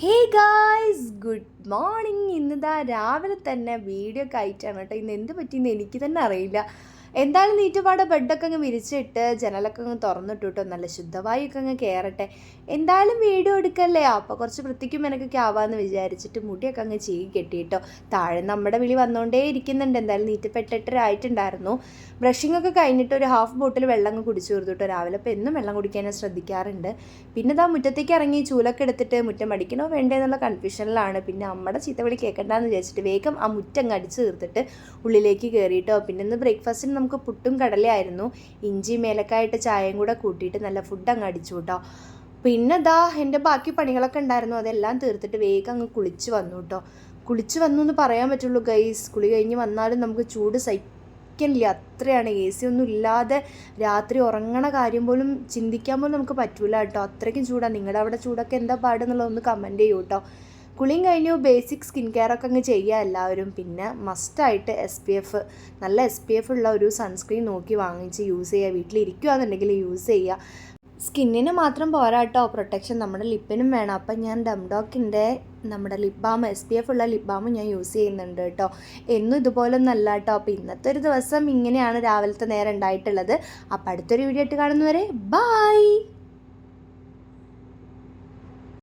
Hey guys, good morning. ഇന്നിതാ രാവിലെ തന്നെ വീഡിയോ ഒക്കെ ആയിട്ടാണ് കേട്ടോ. ഇന്ന് എന്ത് പറ്റിയെന്ന് എനിക്ക് തന്നെ അറിയില്ല. എന്തായാലും നീറ്റുപാടെ ബെഡൊക്കെ അങ്ങ് വിരിച്ചിട്ട് ജനലൊക്കെ അങ്ങ് തുറന്നിട്ടു കേട്ടോ. നല്ല ശുദ്ധവായൊക്കെ അങ്ങ് കയറട്ടെ. എന്തായാലും വീഡിയോ എടുക്കല്ലേ, അപ്പോൾ കുറച്ച് വൃത്തിക്കും എനിക്കൊക്കെ ആവാമെന്ന് വിചാരിച്ചിട്ട് മുടിയൊക്കെ അങ്ങ് ചീകി കെട്ടിയിട്ടോ. താഴെ നമ്മുടെ വിളി വന്നുകൊണ്ടേ ഇരിക്കുന്നുണ്ട്. എന്തായാലും നീറ്റപ്പെട്ടെട്ടരായിട്ടുണ്ടായിരുന്നു. ബ്രഷിംഗ് ഒക്കെ കഴിഞ്ഞിട്ട് ഒരു ഹാഫ് ബോട്ടിൽ വെള്ളം അങ്ങ് കുടിച്ചു തീർത്തു കേട്ടോ. രാവിലെ ഇപ്പോൾ എന്നും വെള്ളം കുടിക്കാൻ ഞാൻ ശ്രദ്ധിക്കാറുണ്ട്. പിന്നെ ഇതാ മുറ്റത്തേക്ക് ഇറങ്ങി ചൂലൊക്കെ എടുത്തിട്ട് മുറ്റം അടിക്കണോ വേണ്ടേ എന്നുള്ള കൺഫ്യൂഷനിലാണ്. പിന്നെ അമ്മയുടെ ചീത്തവിളി കേൾക്കണ്ടെന്ന് വിചാരിച്ചിട്ട് വേഗം ആ മുറ്റം അങ്ങ് അടിച്ച് തീർത്തിട്ട് ഉള്ളിലേക്ക് കയറിയിട്ടോ. പിന്നെ ഇന്ന് ബ്രേക്ക്ഫാസ്റ്റിന് നമുക്ക് പുട്ടും കടലയായിരുന്നു. ഇഞ്ചി മേലക്കായിട്ട് ചായയും കൂടെ കൂട്ടിയിട്ട് നല്ല ഫുഡ് അങ്ങ് അടിച്ചു കേട്ടോ. പിന്നെ ദാ എൻ്റെ ബാക്കി പണികളൊക്കെ ഉണ്ടായിരുന്നു, അതെല്ലാം തീർത്തിട്ട് വേഗം അങ്ങ് കുളിച്ച് വന്നു കേട്ടോ. കുളിച്ച് വന്നു എന്ന് പറയാൻ പറ്റുള്ളൂ ഗൈസ്. കുളി കഴിഞ്ഞ് വന്നാലും നമുക്ക് ചൂട് സഹിക്കണില്ല, അത്രയാണ്. എ സി ഒന്നും ഇല്ലാതെ രാത്രി ഉറങ്ങണ കാര്യം പോലും ചിന്തിക്കാൻ പോലും നമുക്ക് പറ്റൂല കേട്ടോ. അത്രയ്ക്കും ചൂടാണ്. നിങ്ങളുടെ അവിടെ ചൂടൊക്കെ എന്താ പാടെന്നുള്ളതൊന്ന് കമൻറ്റ് ചെയ്യൂ കേട്ടോ. കുളിയും കഴിഞ്ഞു ബേസിക് സ്കിൻ കെയർ ഒക്കെ അങ്ങ് ചെയ്യുക എല്ലാവരും. പിന്നെ മസ്റ്റായിട്ട് നല്ല SPF ഉള്ള ഒരു സൺസ്ക്രീൻ നോക്കി വാങ്ങിച്ച് യൂസ് ചെയ്യുക. വീട്ടിലിരിക്കുകയാണെന്നുണ്ടെങ്കിൽ യൂസ് ചെയ്യുക. സ്കിന്നിന് മാത്രം പോരാ കേട്ടോ, പ്രൊട്ടക്ഷൻ നമ്മുടെ ലിപ്പിനും വേണം. അപ്പം ഞാൻ ഡംഡോക്കിൻ്റെ നമ്മുടെ ലിപ് ബാം, SPF ഉള്ള ലിപ് ബാം ഞാൻ യൂസ് ചെയ്യുന്നുണ്ട് കേട്ടോ. എന്നും ഇതുപോലൊന്നല്ല കേട്ടോ. അപ്പോൾ ഇന്നത്തെ ഒരു ദിവസം ഇങ്ങനെയാണ് രാവിലത്തെ നേരം ഉണ്ടായിട്ടുള്ളത്. അപ്പോൾ അടുത്തൊരു വീഡിയോ ആയിട്ട് കാണുന്നവരെ ബൈ.